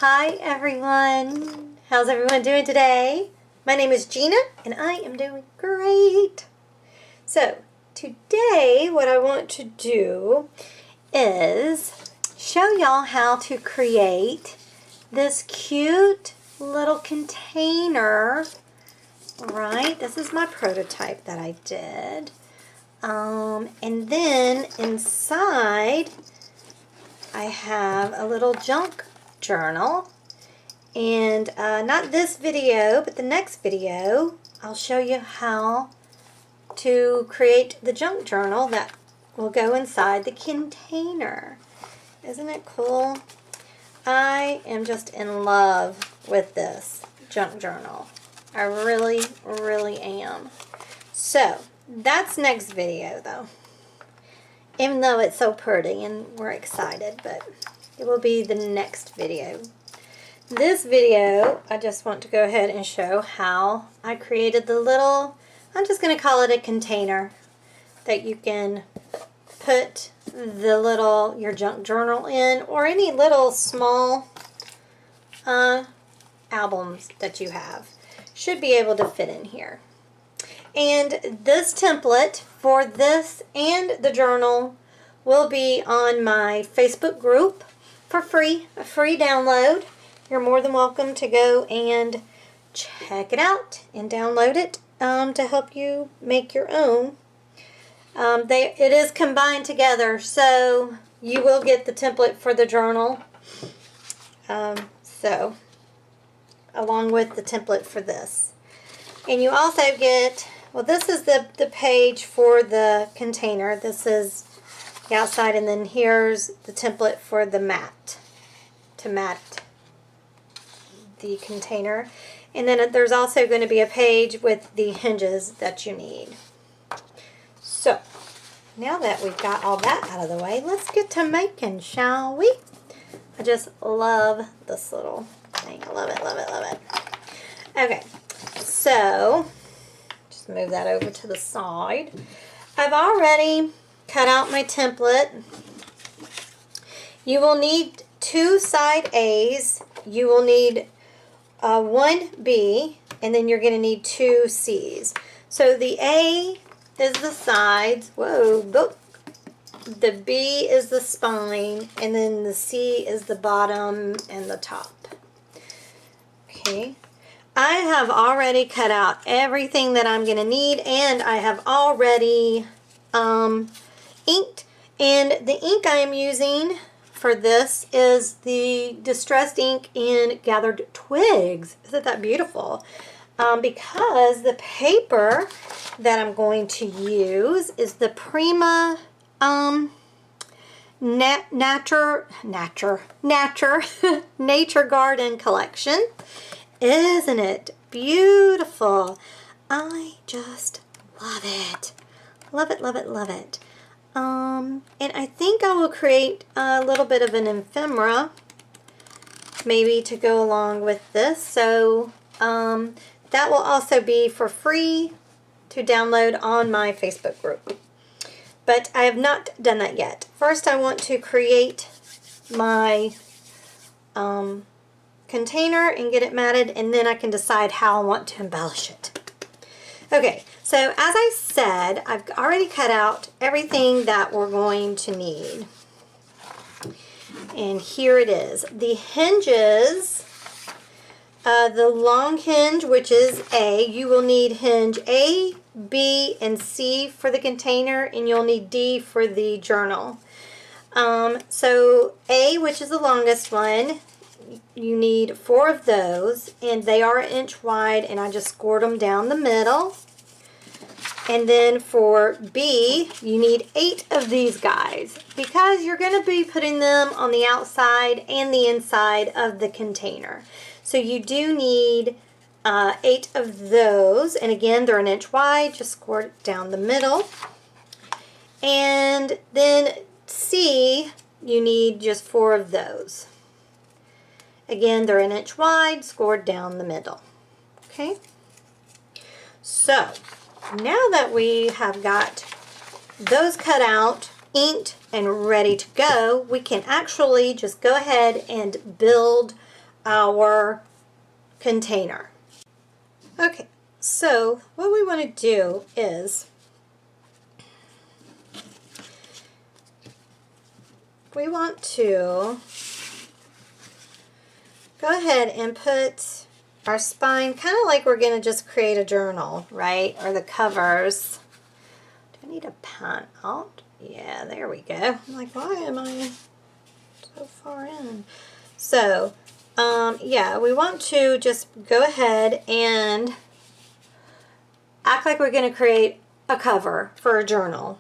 Hi everyone! How's everyone doing today? My name is Gina and I am doing great. So today what I want to do is show y'all how to create this cute little container. Right, this is my prototype that I did. And then inside I have a little junk journal, and not this video but the next video I'll show you how to create the junk journal that will go inside the container. Isn't it cool? I am just in love with this junk journal. I really am. So that's next video though, even though it's so pretty and we're excited, but it will be the next video. This video, I just want to go ahead and show how I created the little, I'm just going to call it a container that you can put your junk journal in, or any little small albums that you have. Should be able to fit in here. And this template for this and the journal will be on my Facebook group for free, a free download. You're more than welcome to go and check it out and download it to help you make your own. It is combined together, so you will get the template for the journal, along with the template for this. And you also get, well, this is the page for the container. This is the outside, and then here's the template for the mat, to mat the container. And then there's also going to be a page with the hinges that you need. So now that we've got all that out of the way, let's get to making, shall we? I just love this little thing. I love it, love it, love it. Okay, so just move that over to the side. I've already cut out my template. You will need 2 side A's. You will need 1 B, and then you're going to need 2 C's. So the A is the sides. Whoa, look. The B is the spine, and then the C is the bottom and the top. Okay. I have already cut out everything that I'm going to need, and I have already inked. And the ink I am using for this is the Distressed Ink in Gathered Twigs. Isn't that beautiful? Because the paper that I'm going to use is the Prima Nature Garden collection. Isn't it beautiful? I just love it. Love it, love it, love it. And I think I will create a little bit of an ephemera maybe to go along with this. So that will also be for free to download on my Facebook group. But I have not done that yet. First I want to create my container and get it matted, and then I can decide how I want to embellish it. Okay, so as I said, I've already cut out everything that we're going to need. And here it is. The hinges, the long hinge, which is A, you will need hinge A, B, and C for the container, and you'll need D for the journal. So A, which is the longest one, you need 4 of those, and they are 1 inch wide, and I just scored them down the middle. And then for B, you need 8 of these guys, because you're going to be putting them on the outside and the inside of the container. So you do need 8 of those, and again, they're 1 inch wide. Just score it down the middle. And then C, you need just 4 of those. Again, they're 1 inch wide, scored down the middle. Okay? So now that we have got those cut out, inked, and ready to go, we can actually just go ahead and build our container. Okay, so what we want to do is we want to go ahead and put our spine kind of like we're going to just create a journal, right? Or the covers. Do I need a pan out? Yeah, there we go. I'm like, why am I so far in? So, yeah, we want to just go ahead and act like we're going to create a cover for a journal.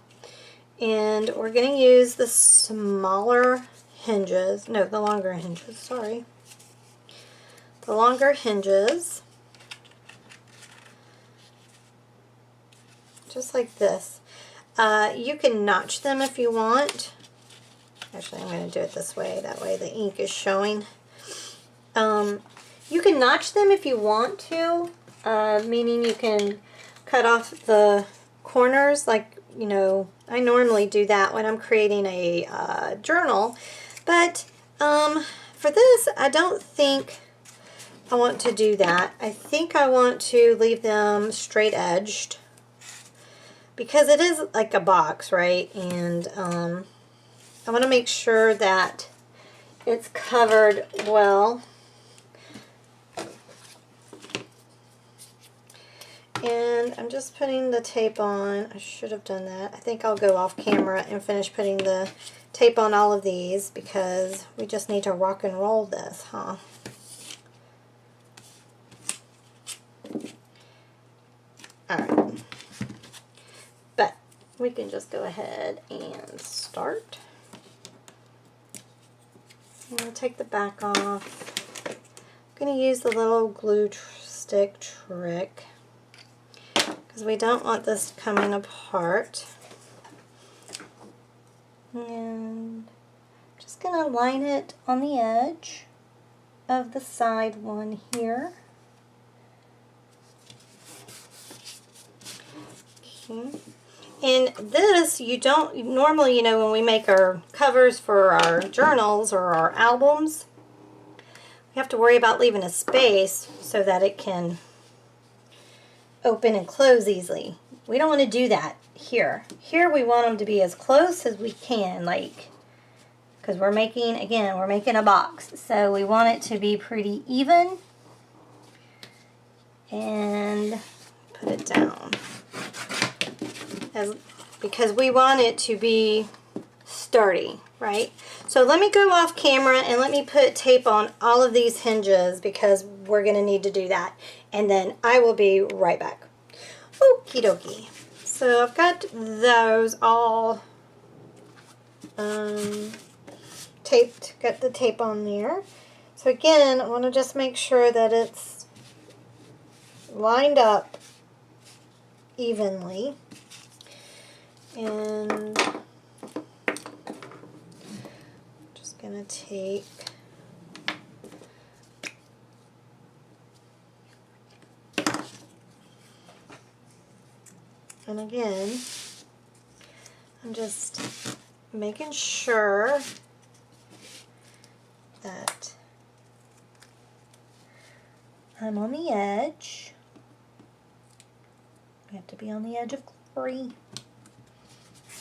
And we're going to use the smaller hinges, no, the longer hinges, sorry. The longer hinges, just like this. You can notch them if you want. Actually, I'm going to do it this way. That way the ink is showing. You can notch them if you want to, meaning you can cut off the corners. Like, you know, I normally do that when I'm creating a journal. But for this, I don't think I want to do that. I think I want to leave them straight edged because it is like a box, right? And I want to make sure that it's covered well. And I'm just putting the tape on. I should have done that. I think I'll go off camera and finish putting the tape on all of these because we just need to rock and roll this, huh? Alright, but we can just go ahead and start. I'm going to take the back off. I'm going to use the little glue stick trick because we don't want this coming apart. And I'm just going to line it on the edge of the side one here. And this, you don't normally, you know, when we make our covers for our journals or our albums, we have to worry about leaving a space so that it can open and close easily. We don't want to do that here. Here we want them to be as close as we can, like, because we're making, again, we're making a box. So we want it to be pretty even. And put it down. Because we want it to be sturdy, right? So let me go off camera and let me put tape on all of these hinges because we're going to need to do that. And then I will be right back. Okie dokie. So I've got those all taped, got the tape on there. So again, I want to just make sure that it's lined up evenly. And just gonna take and again I'm just making sure that I'm on the edge. I have to be on the edge of glory.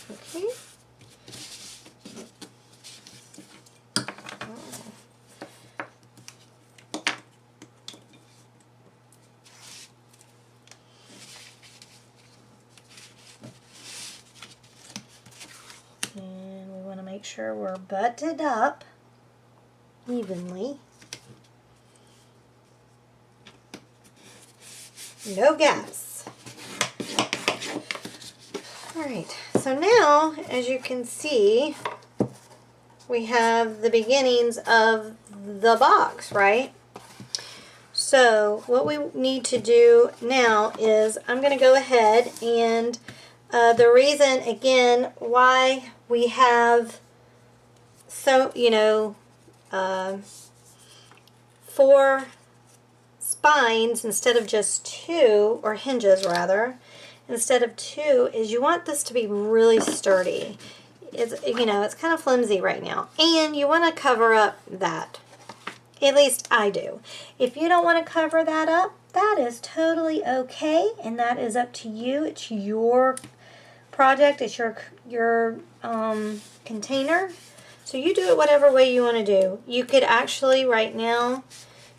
Okay. And we want to make sure we're butted up evenly. No gaps. Alright, so now, as you can see, we have the beginnings of the box, right? So what we need to do now is I'm going to go ahead and the reason, again, why we have so, you know, 4 spines instead of just 2, or hinges rather, instead of 2, is you want this to be really sturdy. It's, you know, it's kind of flimsy right now, and you want to cover up that At least I do. If you don't want to cover that up, that is totally okay, and that is up to you. It's your project. It's your container. So you do it whatever way you want to do. You could actually right now,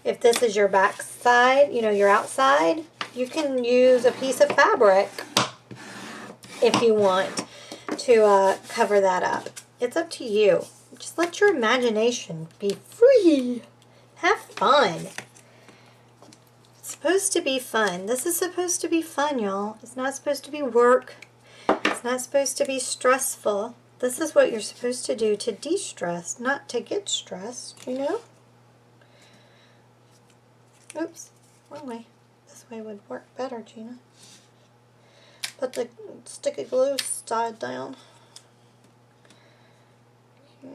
if this is your back side, you know, your outside, you can use a piece of fabric if you want to cover that up. It's up to you. Just let your imagination be free. Have fun. It's supposed to be fun. This is supposed to be fun, y'all. It's not supposed to be work. It's not supposed to be stressful. This is what you're supposed to do to de-stress, not to get stressed, you know? Oops, wrong way. This way would work better, Gina. Put the sticky glue side down. Okay.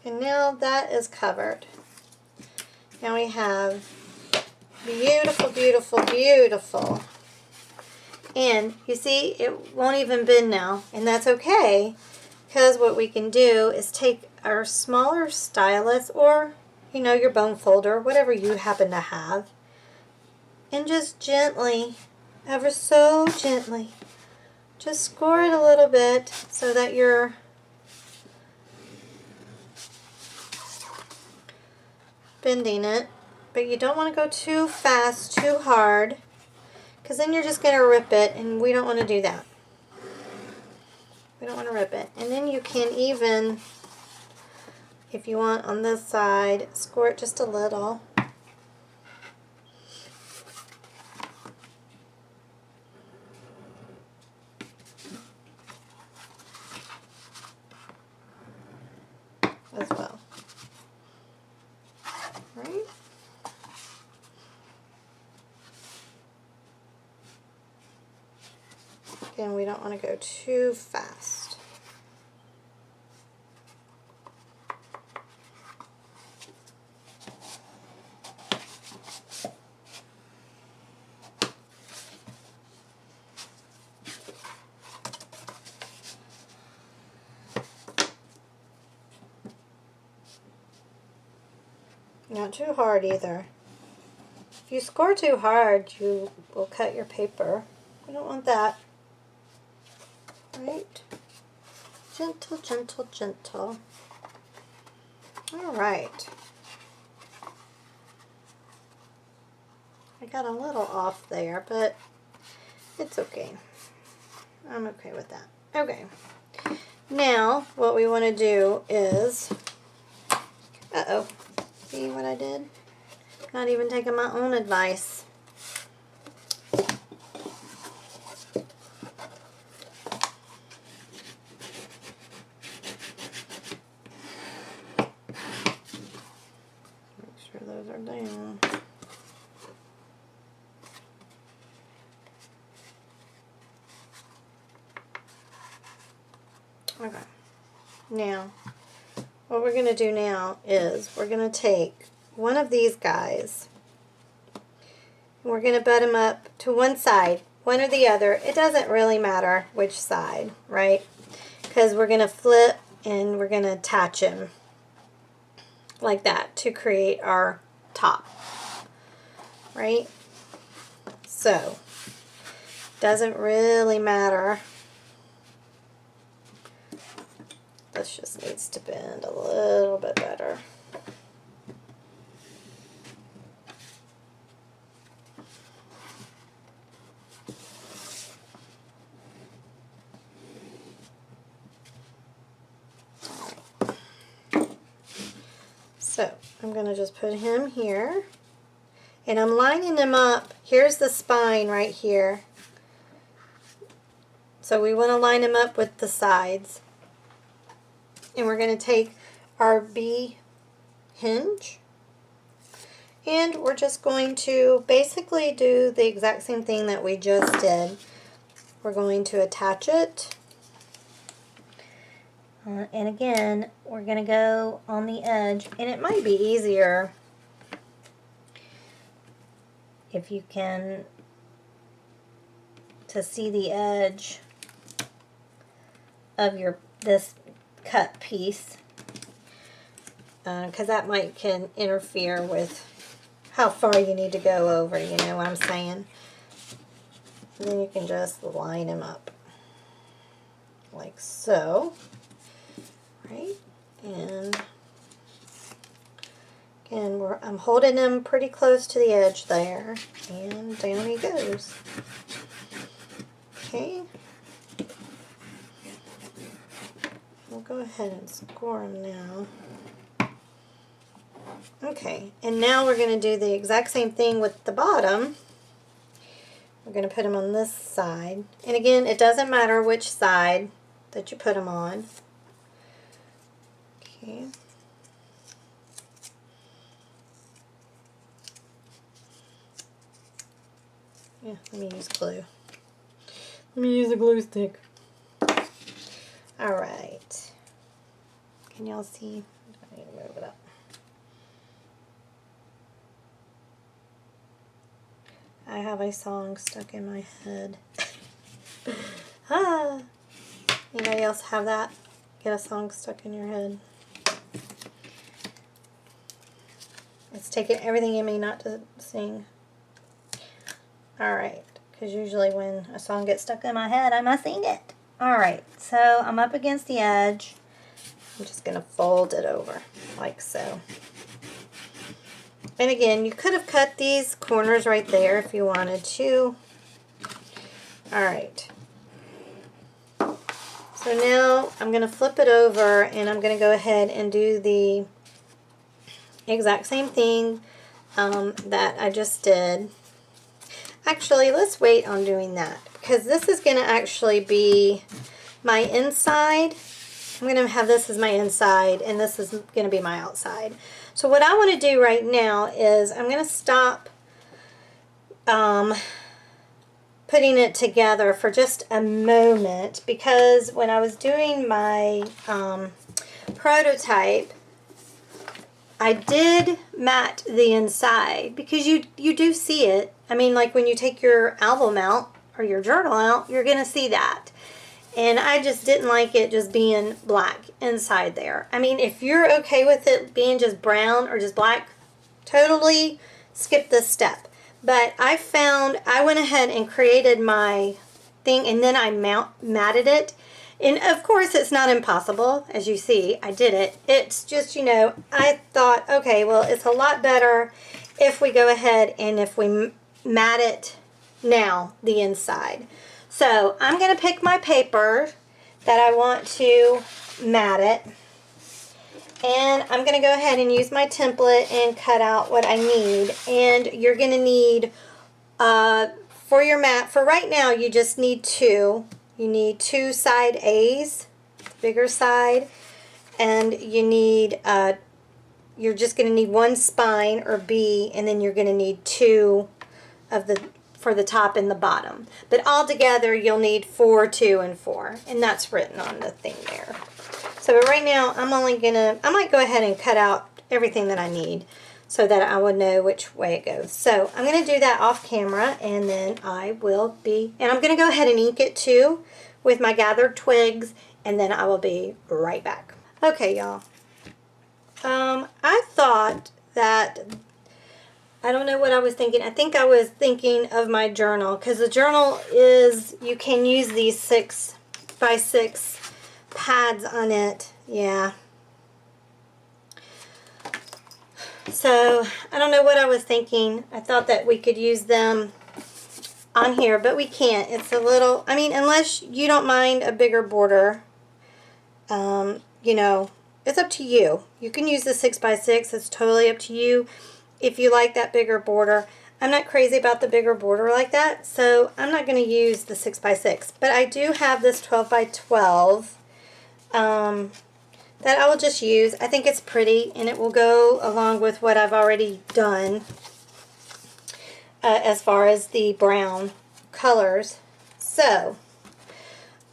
And now that is covered. Now we have beautiful, beautiful, beautiful. And you see, it won't even bend now, and that's okay, because what we can do is take our smaller stylus, or, you know, your bone folder, whatever you happen to have, and just gently, ever so gently, just score it a little bit so that you're bending it, but you don't want to go too fast, too hard, because then you're just going to rip it, and we don't want to do that. We don't want to rip it. And then you can even, if you want on this side, score it just a little. As well. Right? Again, we don't want to go too fast. Not too hard either. If you score too hard, you will cut your paper. We don't want that. Right? Gentle, gentle, gentle. All right. I got a little off there, but it's okay. I'm okay with that. Okay. Now, what we want to do is... Uh-oh. See what I did? Not even taking my own advice. Make sure those are down. Okay. Now, what we're going to do now is we're going to take one of these guys and we're going to butt him up to one side, one or the other. It doesn't really matter which side, right? Because we're going to flip and we're going to attach him like that to create our top, right? So, doesn't really matter. This just needs to bend a little bit better. So I'm going to just put him here, and I'm lining him up. Here's the spine right here. So we want to line him up with the sides. And we're going to take our B hinge, and we're just going to basically do the exact same thing that we just did. We're going to attach it, and again we're going to go on the edge, and it might be easier if you can to see the edge of this cut piece, because that can interfere with how far you need to go over, you know what I'm saying? And then you can just line them up like so, right? And again, I'm holding them pretty close to the edge there, and down he goes. Okay. We'll go ahead and score them now. Okay, and now we're going to do the exact same thing with the bottom. We're going to put them on this side. And again, it doesn't matter which side that you put them on. Okay. Yeah, let me use glue. Let me use a glue stick. Alright. Can y'all see? I need to move it up. I have a song stuck in my head. Anybody else have that? Get a song stuck in your head? It's taking everything in me not to sing. Alright, because usually when a song gets stuck in my head, I must sing it. Alright, so I'm up against the edge. I'm just going to fold it over like so. And again, you could have cut these corners right there if you wanted to. Alright. So now I'm going to flip it over and I'm going to go ahead and do the exact same thing that I just did. Actually, let's wait on doing that because this is going to actually be my inside. I'm going to have this as my inside and this is going to be my outside. So what I want to do right now is I'm going to stop putting it together for just a moment because when I was doing my prototype, I did mat the inside because you do see it. I mean, like when you take your album out or your journal out, you're going to see that. And I just didn't like it just being black inside there. I mean, if you're okay with it being just brown or just black, totally skip this step. But I went ahead and created my thing and then I matted it. And of course, it's not impossible. As you see, I did it. It's just, you know, I thought, okay, well, it's a lot better if we go ahead and if we mat it now, the inside. So I'm going to pick my paper that I want to mat it. And I'm going to go ahead and use my template and cut out what I need. And you're going to need, for your mat, for right now, you just need two. You need two side A's, bigger side. And you need, you're just going to need one spine or B. And then you're going to need two of the for the top and the bottom. But all together you'll need 4, 2, and 4. And that's written on the thing there. So right now I might go ahead and cut out everything that I need so that I would know which way it goes. So I'm going to do that off camera and then I'm going to go ahead and ink it too with my gathered twigs and then I will be right back. Okay, y'all. I thought that I don't know what I was thinking. I think I was thinking of my journal because the journal is, you can use these 6x6 pads on it. Yeah. So I don't know what I was thinking. I thought that we could use them on here, but we can't. It's a little, I mean, unless you don't mind a bigger border, you know, it's up to you. You can use the 6x6. It's totally up to you. If you like that bigger border. I'm not crazy about the bigger border like that, so I'm not going to use the 6x6. But I do have this 12x12 that I will just use. I think it's pretty, and it will go along with what I've already done as far as the brown colors. So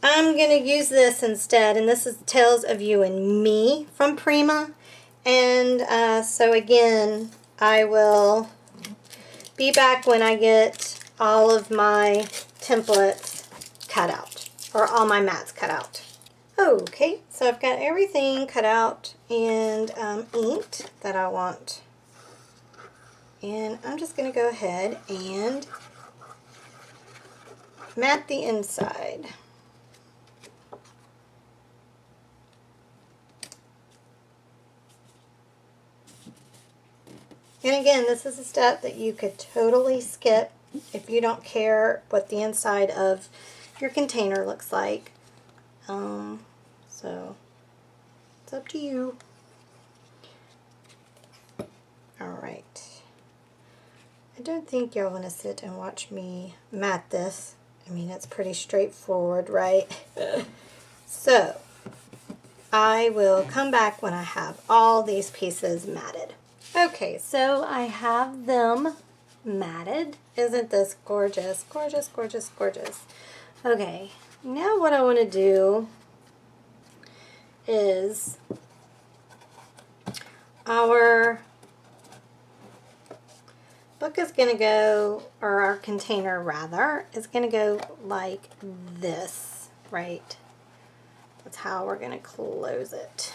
I'm going to use this instead, and this is Tales of You and Me from Prima. And so again, I will be back when I get all of my templates cut out, or all my mats cut out. Okay, so I've got everything cut out and inked that I want. And I'm just going to go ahead and mat the inside. And again, this is a step that you could totally skip if you don't care what the inside of your container looks like. So it's up to you. Alright. I don't think y'all want to sit and watch me mat this. I mean, it's pretty straightforward, right? So I will come back when I have all these pieces matted. Okay, so I have them matted. Isn't this gorgeous? Gorgeous, gorgeous, gorgeous. Okay, now what I want to do is our book is going to go, or our container rather, is going to go like this, right? That's how we're going to close it.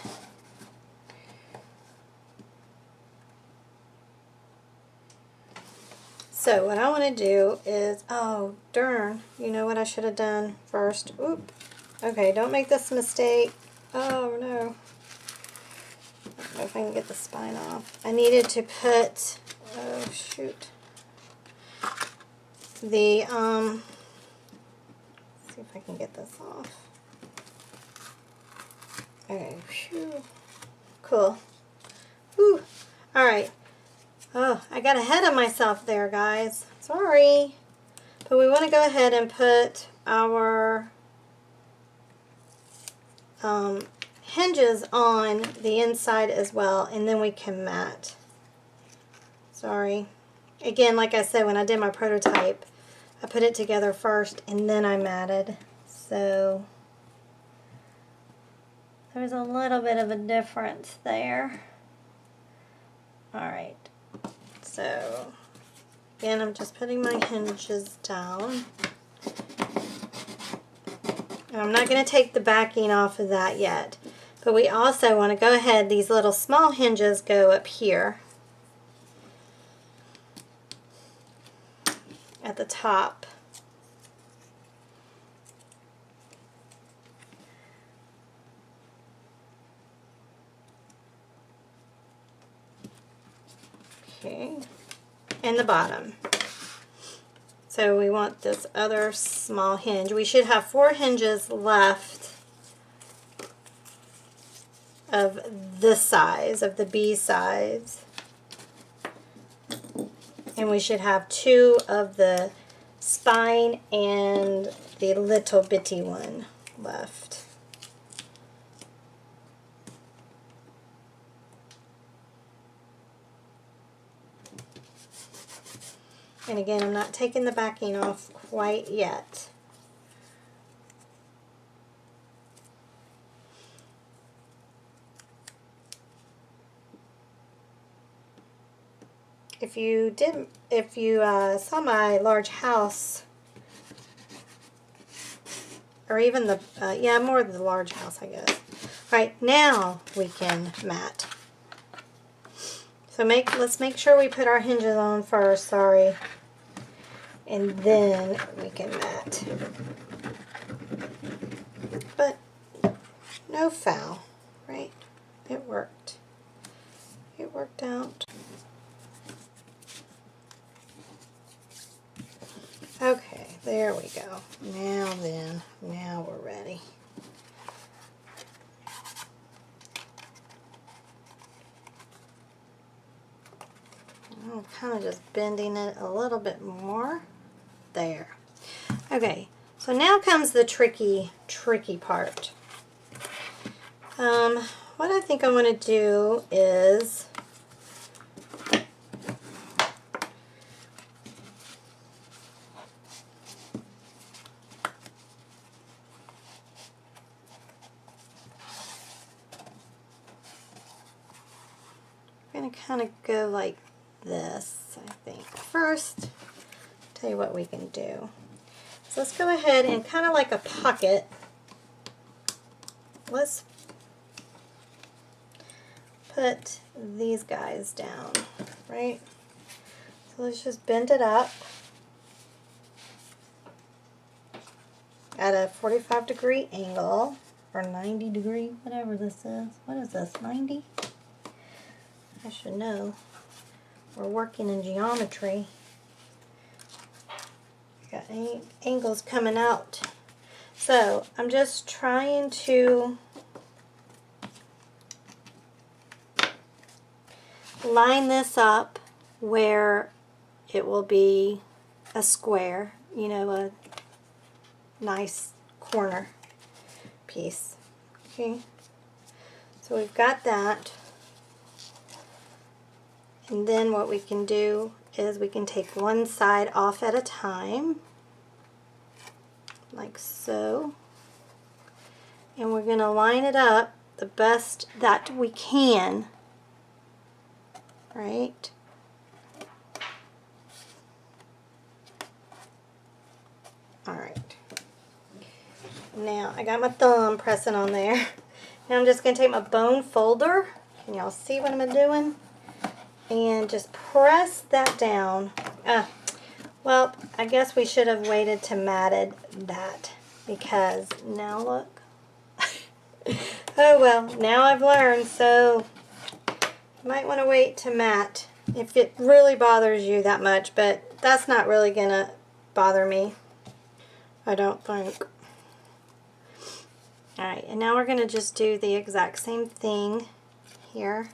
So what I want to do is, oh darn, you know what I should have done first? Oop. Okay, don't make this mistake. Oh no. I don't know if I can get the spine off. I needed to put, oh shoot, the, let's see if I can get this off. Okay, phew. Cool. Whew. Alright. Oh, I got ahead of myself there, guys. Sorry. But we want to go ahead and put our hinges on the inside as well, and then we can mat. Sorry. Again, like I said, when I did my prototype, I put it together first and then I matted. So there's a little bit of a difference there. Alright. So, again, I'm just putting my hinges down. And I'm not going to take the backing off of that yet. But we also want to go ahead, these little small hinges go up here at the top. Okay, and the bottom. So we want this other small hinge. We should have 4 hinges left of this size, of the B size. And we should have 2 of the spine and the little bitty one left. And again, I'm not taking the backing off quite yet. If you saw my large house, or even the, yeah, more the large house, I guess. Right, now we can mat. So let's make sure we put our hinges on first, sorry. And then we can mat. But no foul, right? It worked. It worked out. Okay, there we go. Now then, now we're ready. I'm kind of just bending it a little bit more. There. Okay, so now comes the tricky part. What I think I want to do is I'm going to kind of go like this, I think. First, tell you what we can do. So let's go ahead and kind of like a pocket, let's put these guys down, right? So let's just bend it up at a 45-degree angle, or 90-degree, whatever this is. What is this, 90? I should know. We're working in geometry. Got angles coming out. So I'm just trying to line this up where it will be a square, you know, a nice corner piece. Okay, so we've got that, and then what we can do is we can take one side off at a time, like so, and we're going to line it up the best that we can, right? Alright. Now, I got my thumb pressing on there. Now I'm just going to take my bone folder. Can y'all see what I'm doing? And just press that down. Well, I guess we should have waited to matted that, because now look. Oh well, now I've learned, so you might want to wait to mat if it really bothers you that much, but that's not really going to bother me, I don't think. Alright, and now we're going to just do the exact same thing here.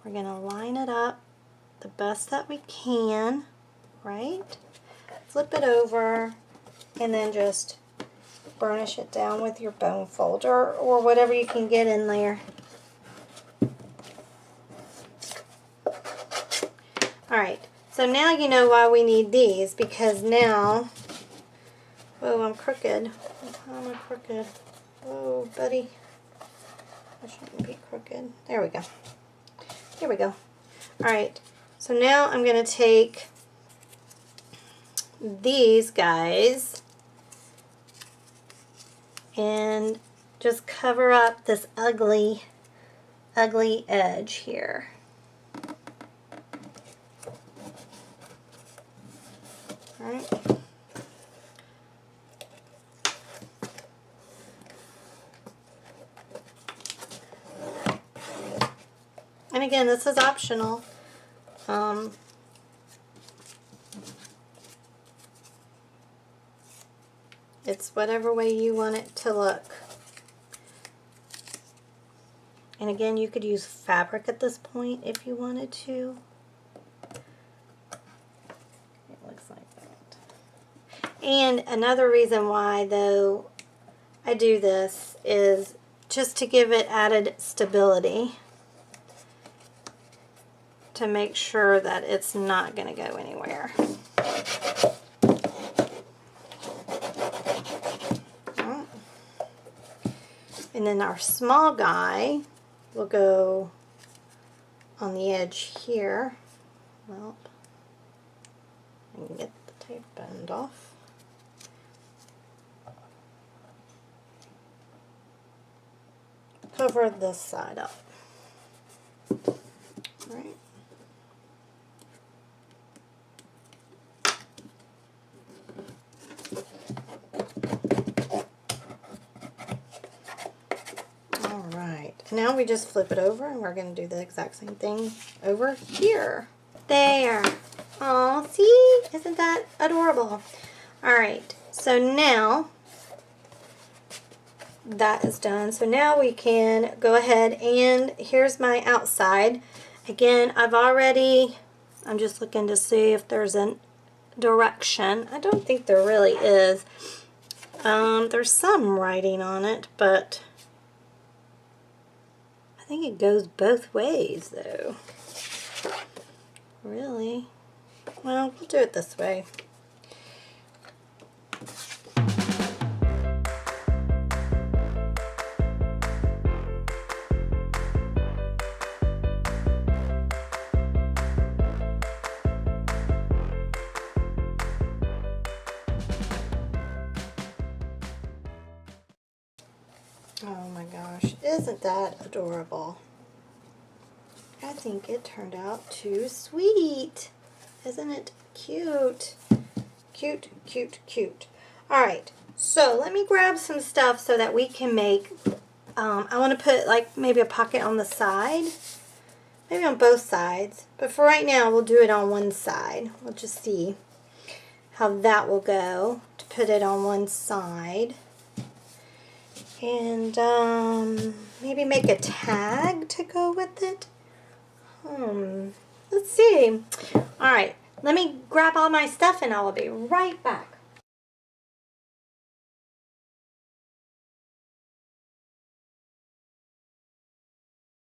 We're going to line it up the best that we can, right? Flip it over, and then just burnish it down with your bone folder or whatever you can get in there. Alright, so now you know why we need these, because now... Oh, I'm crooked. How am I crooked? Oh, buddy. I shouldn't be crooked. There we go. Here we go. Alright, so now I'm going to take these guys and just cover up this ugly edge here. Alright. And again, this is optional. It's whatever way you want it to look. And again, you could use fabric at this point if you wanted to. It looks like that. And another reason why, though, I do this is just to give it added stability, to make sure that it's not going to go anywhere. And then our small guy will go on the edge here. Well, I can get the tape bend off. Cover this side up. All right. Now we just flip it over, and we're going to do the exact same thing over here. There. Aw, see? Isn't that adorable? Alright, so now that is done. So now we can go ahead, and here's my outside. Again, I'm just looking to see if there's a direction. I don't think there really is. There's some writing on it, but I think it goes both ways, though. Really? Well, we'll do it this way. Isn't that adorable? I think it turned out too sweet. Isn't it cute? Cute, cute, cute. Alright, so let me grab some stuff so that we can make, I want to put like maybe a pocket on the side. Maybe on both sides. But for right now, we'll do it on one side. We'll just see how that will go to put it on one side. And maybe make a tag to go with it. Let's see. Alright, let me grab all my stuff and I will be right back.